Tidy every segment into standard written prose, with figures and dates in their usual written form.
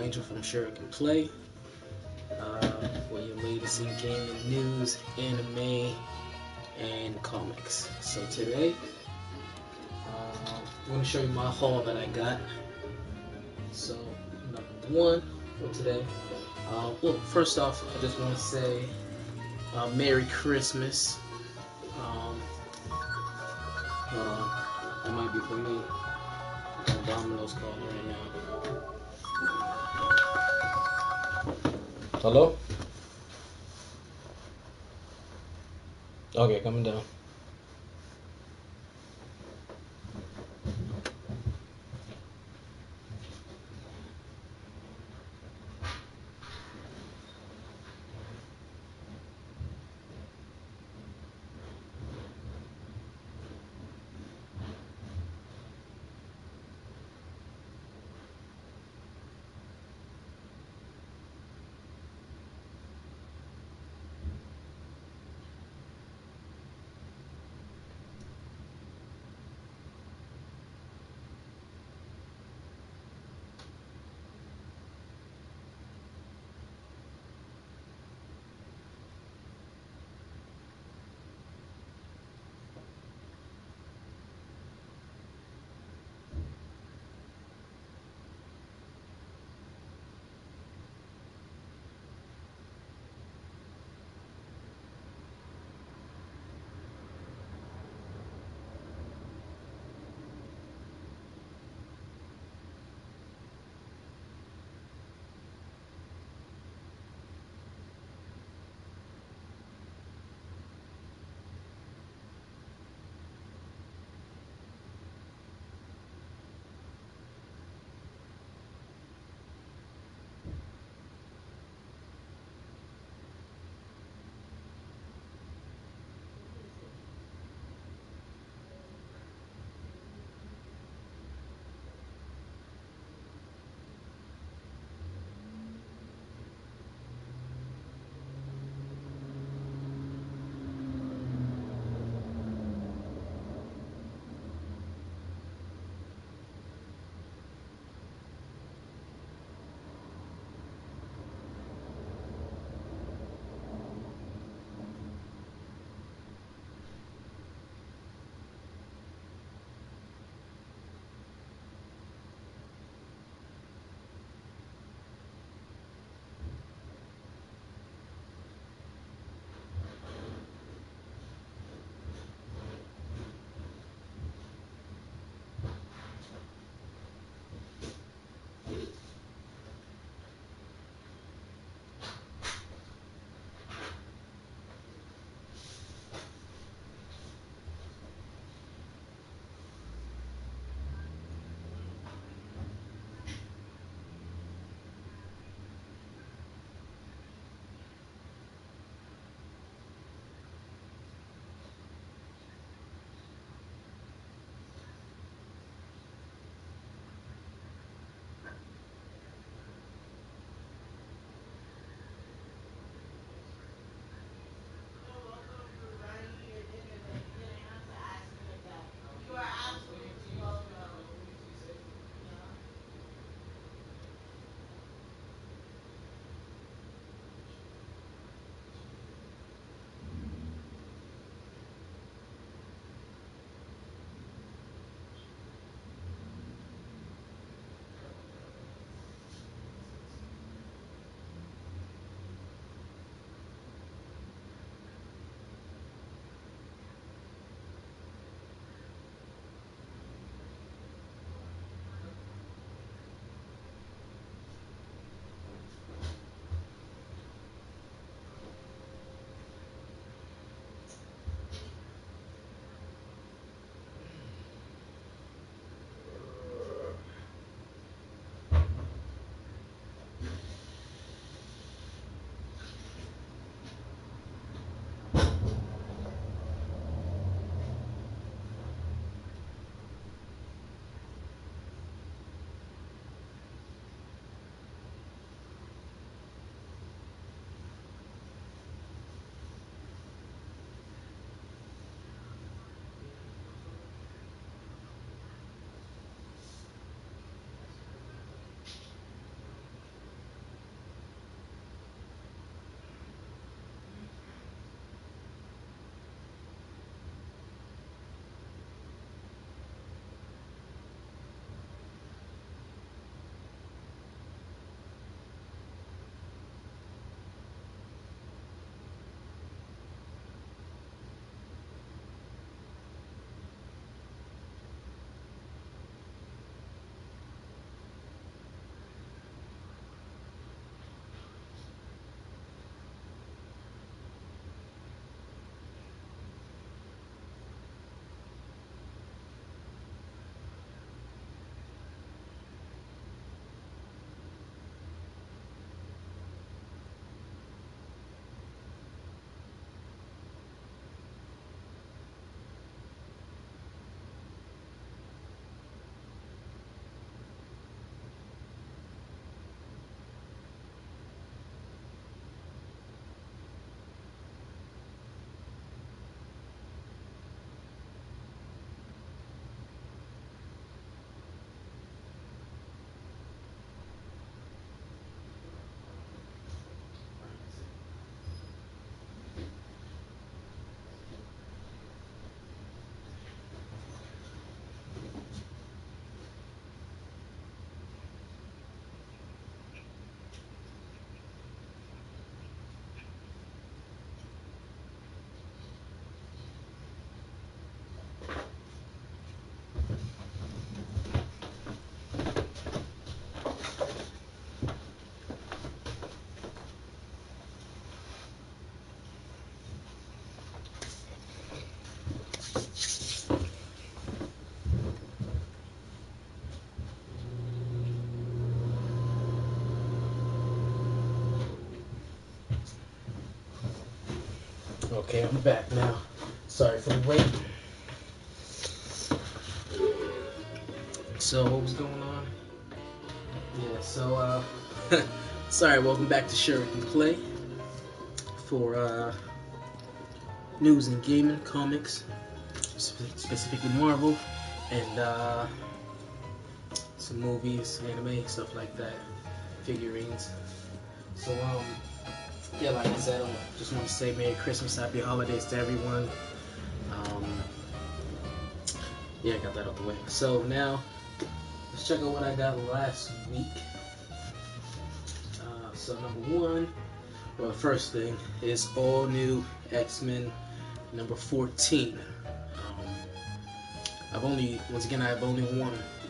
Angel from Sure Can Play, for your latest in gaming news, anime, and comics. So today, I'm going to show you my haul that I got. So number one for today, well, first off, I just want to say Merry Christmas. That might be for me. Domino's calling right now. Hello? Okay, coming down. Okay, I'm back now. Sorry for the wait. So what was going on? Yeah, so sorry, welcome back to Shuriken Play for news and gaming, comics, specifically Marvel, and some movies, anime, stuff like that, figurines. So yeah, like I said, I just want to say Merry Christmas, Happy Holidays to everyone. Yeah, I got that out the way. So now, let's check out what I got last week. So number one, well, the first thing is all new X-Men number 14. I've only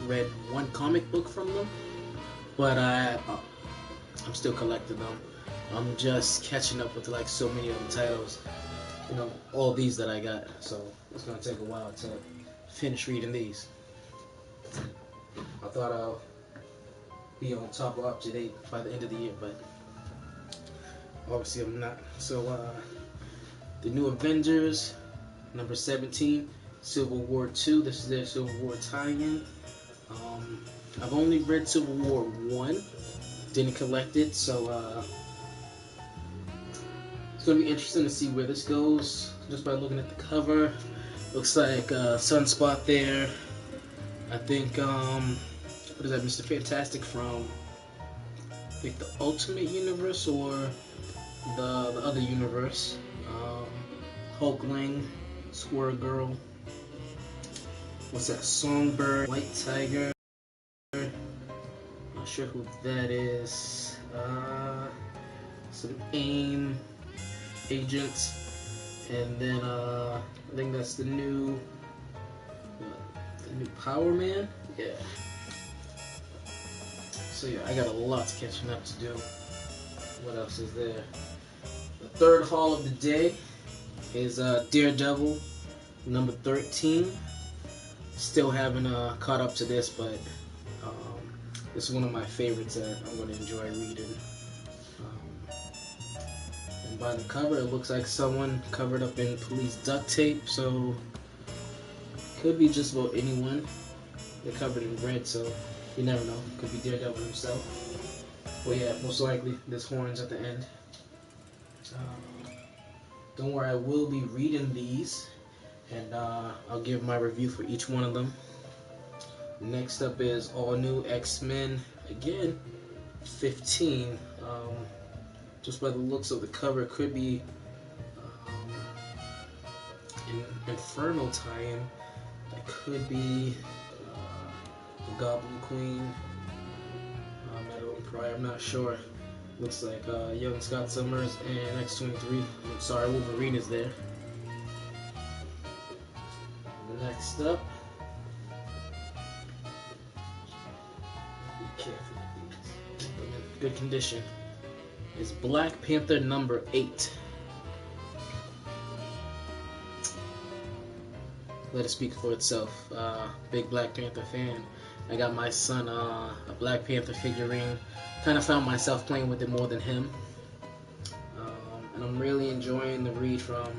read one comic book from them, but I'm still collecting them. I'm just catching up with like so many other titles, you know, all these that I got. So it's gonna take a while to finish reading these. I thought I'll be on top or up to date by the end of the year, but obviously I'm not. So the new Avengers number 17, Civil War 2. This is their Civil War tie-in. I've only read Civil War 1, didn't collect it, so it's going to be interesting to see where this goes. Just by looking at the cover, looks like Sunspot there. I think, what is that, Mr. Fantastic from, I think, the Ultimate Universe or the other universe. Hulkling, Squirrel Girl, what's that, Songbird, White Tiger, not sure who that is, some AIM agents, and then I think that's the new Power Man, yeah. So yeah, I got a lot catching up to do. What else is there? The third haul of the day is Daredevil number 13. Still haven't caught up to this, but this is one of my favorites that I'm going to enjoy reading. And by the cover, it looks like someone covered up in police duct tape, so could be just about anyone. They're covered in red, so you never know. Could be Daredevil himself. Well, yeah, most likely there's horns at the end. Don't worry, I will be reading these, and I'll give my review for each one of them. Next up is all new X-Men, again, 15. Just by the looks of the cover, it could be an Inferno tie-in. It could be the Goblin Queen, Metal Empire, I'm not sure. Looks like Young Scott Summers and X-23. I'm sorry, Wolverine is there. Next up, be careful with these. Keep them in good condition. Is Black Panther number 8. Let it speak for itself. Big Black Panther fan. I got my son a Black Panther figurine. Kind of found myself playing with it more than him. And I'm really enjoying the read from,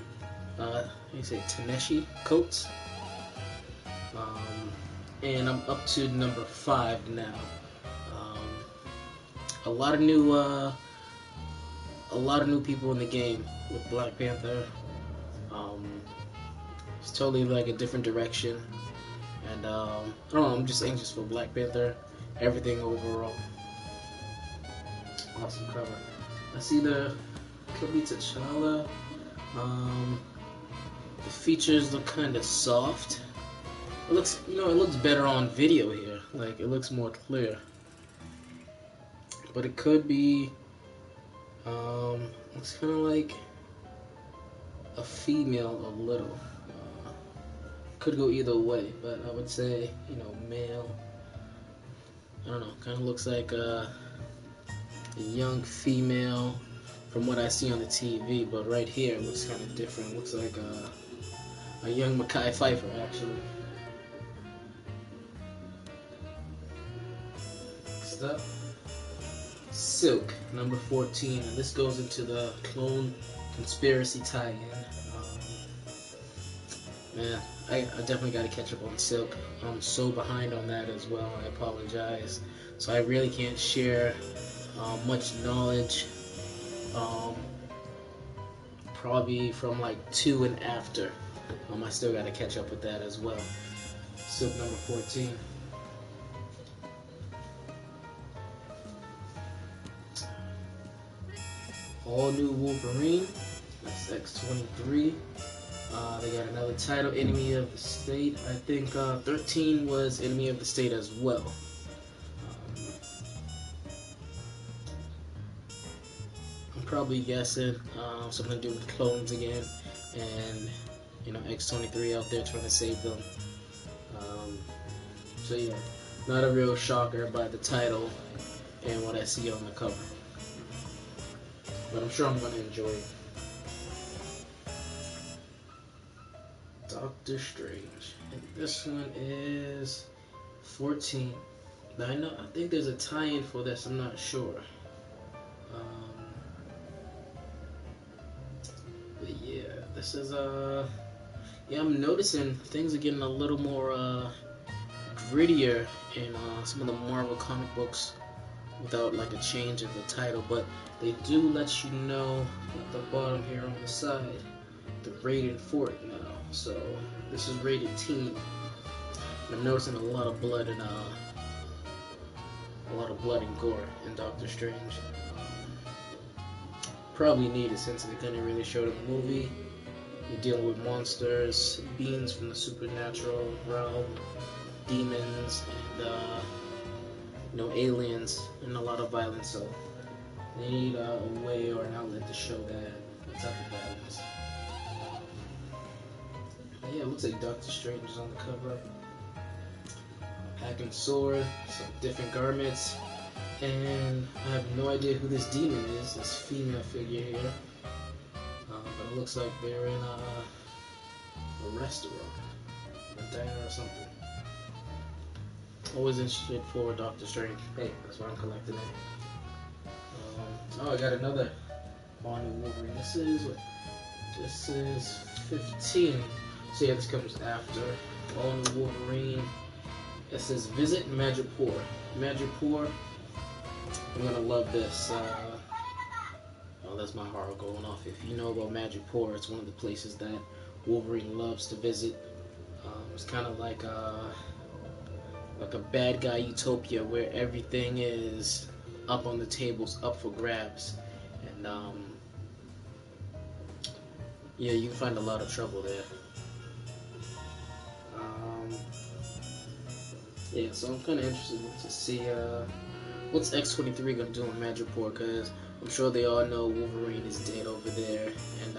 Ta-Nehisi Coates. And I'm up to number 5 now. A lot of new people in the game with Black Panther. It's totally like a different direction. And I don't know, I'm just anxious for Black Panther. Everything overall. Awesome cover. I see could be T'Challa. The features look kind of soft. It looks, it looks better on video here. Like, it looks more clear. But it could be, it's kind of like a female a little. Could go either way, but I would say, male. I don't know, kind of looks like a young female from what I see on the TV, but right here it looks kind of different. It looks like a young Mekhi Phifer, actually. Next up, Silk, number 14, and this goes into the Clone conspiracy tie-in. Man, I definitely got to catch up on Silk. I'm so behind on that as well. I apologize. So I really can't share much knowledge. Probably from like 2 and after. I still got to catch up with that as well. Silk number 14. All new Wolverine. That's X23. They got another title, Enemy of the State. I think 13 was Enemy of the State as well. I'm probably guessing something to do with clones again, and X23 out there trying to save them. So yeah, not a real shocker by the title and what I see on the cover, but I'm sure I'm gonna enjoy it. Doctor Strange, and this one is 14. Now I think there's a tie-in for this. I'm not sure. But yeah, this is yeah, I'm noticing things are getting a little more grittier in some of the Marvel comic books without like a change in the title, but they do let you know at the bottom here on the side the rating for it now. So this is rated teen. I'm noticing a lot of blood and gore in Doctor Strange. Probably needed since they couldn't really show it in the movie. You're dealing with monsters, beings from the supernatural realm, demons, and aliens, and a lot of violence. So they need a way or an outlet to show that type of violence. Yeah, it looks like Doctor Strange is on the cover. Hacking sword, some different garments, and I have no idea who this demon is, this female figure here. But it looks like they're in a restaurant, a diner or something. Always interested for Doctor Strange. Hey, that's why I'm collecting it. Oh, I got another All New Wolverine. This is 15. So yeah, this comes after All New Wolverine. It says Visit Madripoor. Madripoor. I'm gonna love this. Oh, that's my heart going off. If you know about Madripoor, it's one of the places that Wolverine loves to visit. It's kind of like a bad guy utopia where everything is up on the tables, up for grabs, and yeah, you can find a lot of trouble there. Yeah, so I'm kind of interested to see what's X23 gonna do in Madripoor, because I'm sure they all know Wolverine is dead over there, and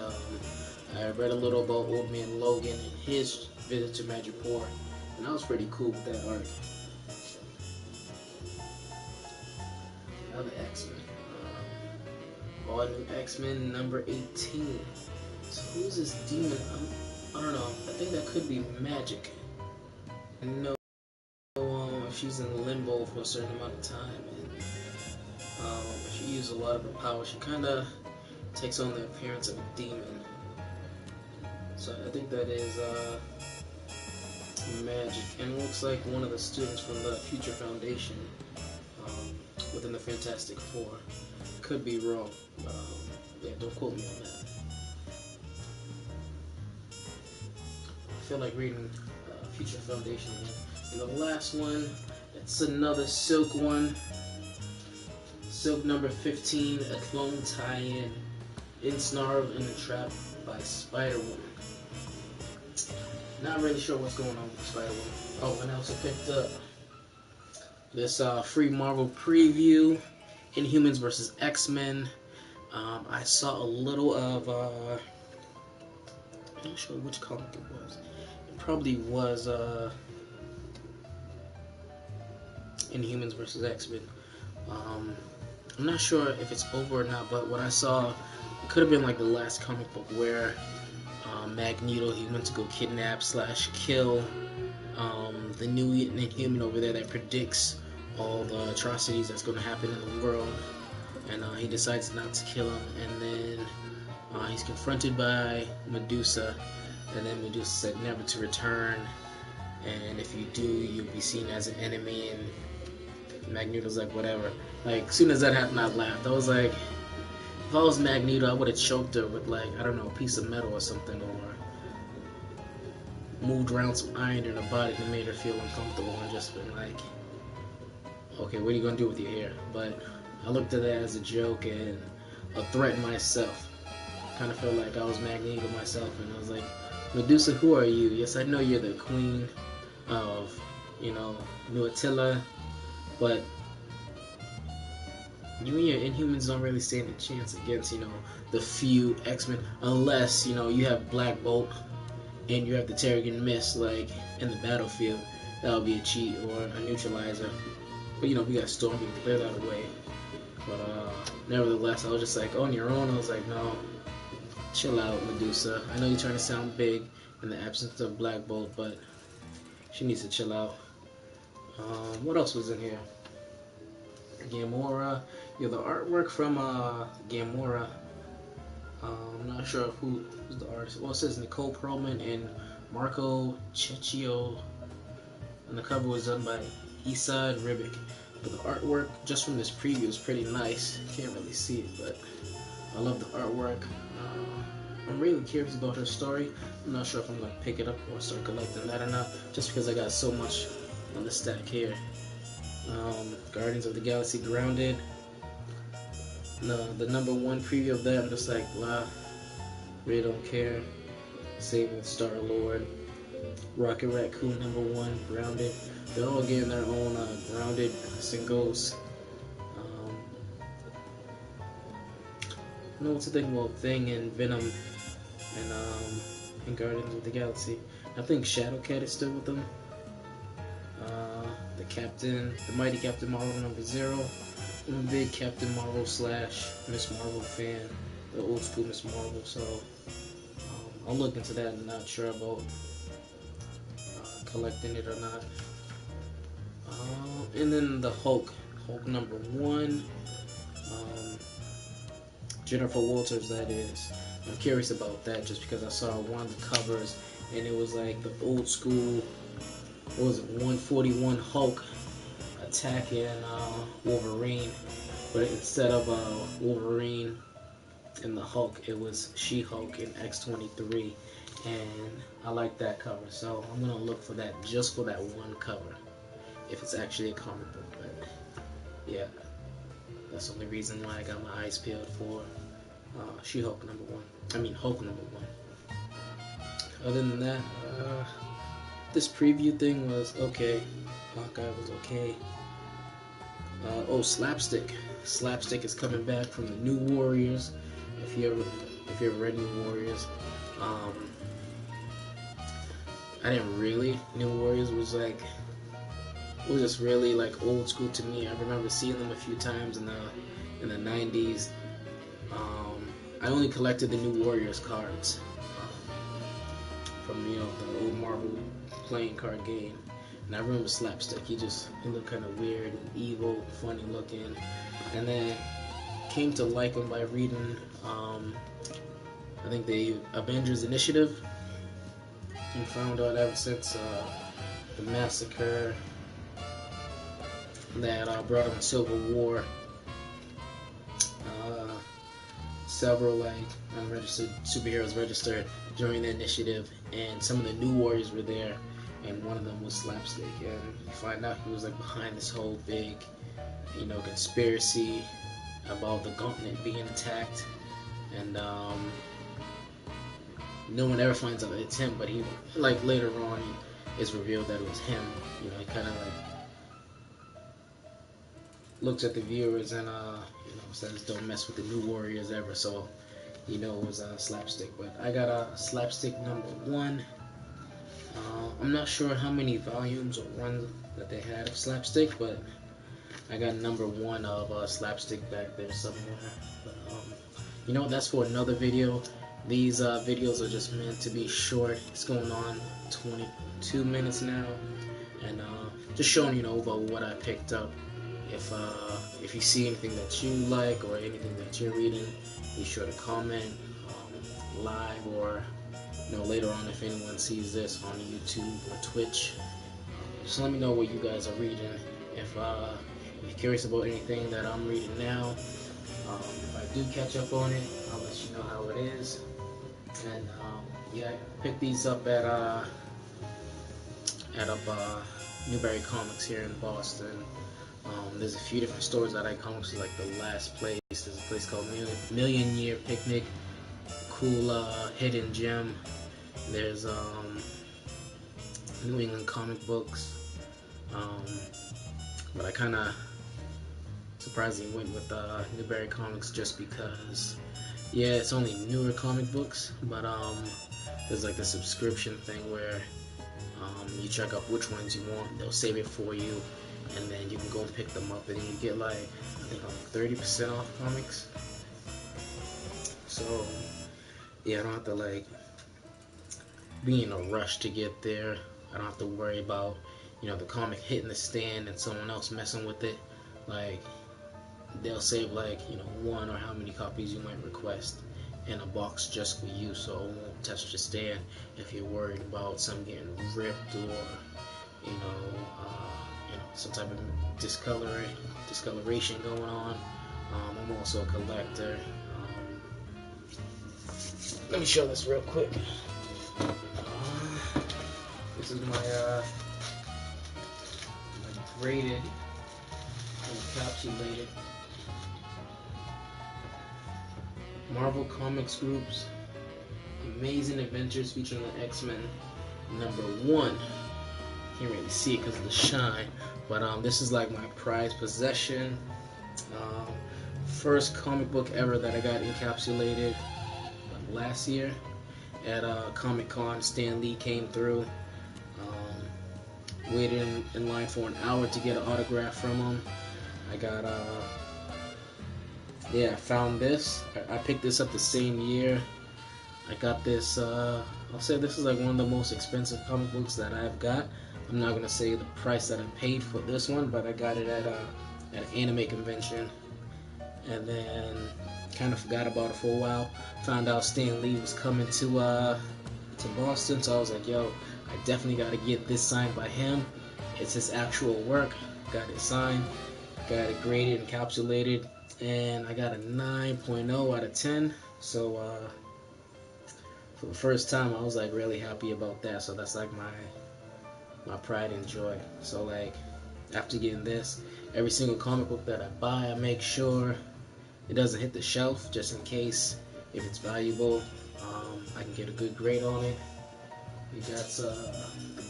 I read a little about Old Man Logan and his visit to Madripoor, and I was pretty cool with that arc. Another X-Men. All New X-Men number 18. So who's this demon? I don't know. I think that could be Magic. No. She's in limbo for a certain amount of time, and if she uses a lot of her power, she kind of takes on the appearance of a demon. So I think that is Magic, and it looks like one of the students from the Future Foundation within the Fantastic Four. Could be wrong, but yeah, don't quote me on that. I feel like reading Future Foundation again. And the last one, it's another Silk one. Silk number 15, a clone tie-in. Ensnarled in a trap by Spider-Woman. Not really sure what's going on with Spider-Woman. Oh, and I also picked up this free Marvel preview, Inhumans vs. X-Men. I saw a little of, I'm not sure which comic it was. It probably was, Inhumans vs. X-Men. I'm not sure if it's over or not, but what I saw, it could have been like the last comic book where Magneto, he went to go kidnap / kill the new Inhuman over there that predicts all the atrocities that's going to happen in the world, and he decides not to kill him, and then He's confronted by Medusa, and then Medusa said never to return, and if you do, you'll be seen as an enemy. And Magneto's like, whatever. Like, as soon as that happened, I laughed. I was like, if I was Magneto, I would have choked her with, like, I don't know, a piece of metal or something, or moved around some iron in her body that made her feel uncomfortable, and just been like, okay, what are you gonna do with your hair? But I looked at that as a joke and a threat myself. Kind of felt like I was Magneto myself, and I was like, Medusa, who are you? Yes, I know you're the queen of, New Attila, but you and your Inhumans don't really stand a chance against, the few X-Men, unless, you have Black Bolt and you have the Terrigen Mist, like, in the battlefield. That would be a cheat or a neutralizer. But, we got Storm, we can clear that away. But, nevertheless, I was just like, on your own, I was like, no, chill out, Medusa. I know you're trying to sound big in the absence of Black Bolt, but she needs to chill out. What else was in here? Gamora. Yeah, the artwork from Gamora. I'm not sure who's the artist. Well, it says Nicole Perlman and Marco Cecchio, and the cover was done by Esad Ribic. But the artwork, just from this preview, is pretty nice. Can't really see it, but I love the artwork. I'm really curious about her story. I'm not sure if I'm gonna pick it up or start collecting that or not, just because I got so much on the stack here. Guardians of the Galaxy Grounded. No, the #1 preview of that, I'm just like, blah, really don't care. Same with Star-Lord. Rocket Raccoon #1, Grounded. They're all getting their own Grounded singles. I don't know what to think about Thing and Venom and Guardians of the Galaxy. I think Shadowcat is still with them. The Mighty Captain Marvel #0. I'm a big Captain Marvel / Miss Marvel fan, the old school Miss Marvel, so I'll look into that. I'm not sure about collecting it or not. And then the Hulk #1. Jennifer Walters, that is. I'm curious about that just because I saw one of the covers and it was like the old school, what was it, 141 Hulk attacking Wolverine, but instead of Wolverine and the Hulk, it was She-Hulk in X-23, and I like that cover, so I'm gonna look for that just for that one cover, if it's actually a comic book. But yeah, that's the only reason why I got my eyes peeled for She-Hulk #1. Hulk #1. Other than that, this preview thing was okay. Hawkeye was okay. Slapstick. Slapstick is coming back from the New Warriors. If you ever read New Warriors, I didn't really. New Warriors was just really like old school to me. I remember seeing them a few times in the 90s. I only collected the New Warriors cards from the old Marvel playing card game. And I remember Slapstick. He looked kind of weird and evil, funny looking. And then came to like him by reading, I think the Avengers Initiative. And found out ever since the massacre that brought on Civil War, several unregistered superheroes registered during the initiative, and some of the New Warriors were there, and one of them was Slapstick, and you find out he was behind this whole big, conspiracy about the Gauntlet being attacked, and no one ever finds out it's him, but he later on it's revealed that it was him. He kind of looks at the viewers and says don't mess with the New Warriors ever, so it was Slapstick. But I got a Slapstick #1. I'm not sure how many volumes or runs that they had of Slapstick, but I got #1 of Slapstick back there somewhere. But, that's for another video. These videos are just meant to be short. It's going on 22 minutes now, and just showing about what I picked up. If you see anything that you like or anything that you're reading, be sure to comment. live, or later on if anyone sees this on YouTube or Twitch. Just let me know what you guys are reading. If you're curious about anything that I'm reading now, if I do catch up on it, I'll let you know how it is. And yeah, I picked these up at Newberry Comics here in Boston. There's a few different stores that I comics, like the last place. There's a place called Million Year Picnic, cool hidden gem. There's New England Comic Books, but I kind of surprisingly went with Newberry Comics just because, yeah, it's only newer comic books, but there's like the subscription thing where you check out which ones you want, they'll save it for you, and then you can go and pick them up, and you get like, I think like 30% off comics. So yeah, I don't have to like be in a rush to get there. I don't have to worry about the comic hitting the stand and someone else messing with it. Like, they'll save like one or how many copies you might request in a box just for you, so it won't touch the stand if you're worried about some getting ripped or some type of discoloration going on. I'm also a collector. Let me show this real quick. This is my graded, encapsulated Marvel Comics Group's Amazing Adventures featuring the X-Men #1. Can't really see it because of the shine, but this is like my prized possession. First comic book ever that I got encapsulated last year at Comic-Con. Stan Lee came through. Waited in line for an hour to get an autograph from him. I got I found this. I picked this up the same year. I got this, I'll say this is like one of the most expensive comic books that I've got. I'm not gonna say the price that I paid for this one, but I got it at an anime convention, and then kind of forgot about it for a while. Found out Stan Lee was coming to Boston, so I was like, yo, I definitely got to get this signed by him. It's his actual work. Got it signed, got it graded, encapsulated, and I got a 9.0 out of 10. So for the first time, I was like really happy about that. So that's like my pride and joy. So like after getting this, every single comic book that I buy, I make sure it doesn't hit the shelf, just in case if it's valuable, I can get a good grade on it. We got the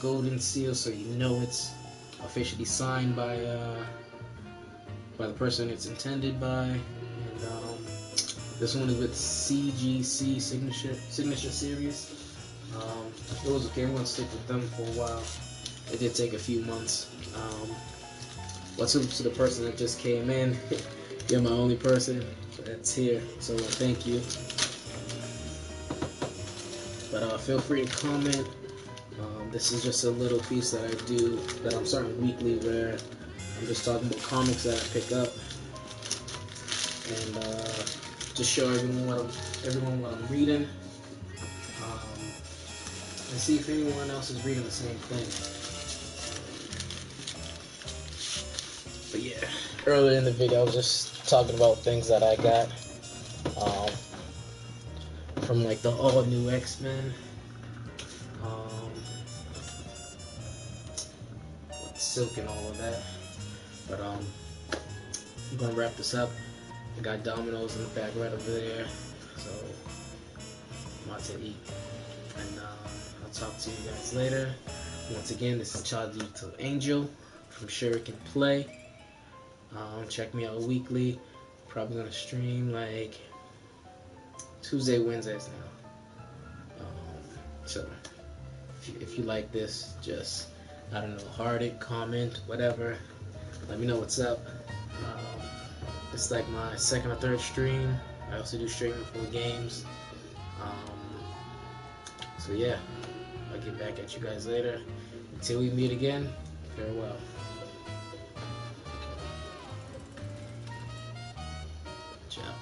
golden seal, so you know it's officially signed by the person it's intended by. And this one is with CGC Signature Series. It was okay. I'm gonna stick with them for a while. It did take a few months. What's up to the person that just came in? You're my only person that's here, so thank you. But feel free to comment. This is just a little piece that I do, that I'm starting weekly, where I'm just talking about comics that I pick up, and just show everyone what I'm reading, and see if anyone else is reading the same thing. But yeah, earlier in the video I was just talking about things that I got from like the all new X-Men, Silk and all of that. But I'm gonna wrap this up. I got Domino's in the back right over there, so I'm about to eat, and I'll talk to you guys later. Once again, this is TajitoAngel from Shuriken Play. Check me out weekly. Probably gonna stream like Tuesday, Wednesdays now. So if you like this, just, I don't know, heart it, comment, whatever. Let me know what's up. It's like my second or third stream. I also do streaming for games. So yeah, I'll get back at you guys later. Until we meet again, farewell. Ciao.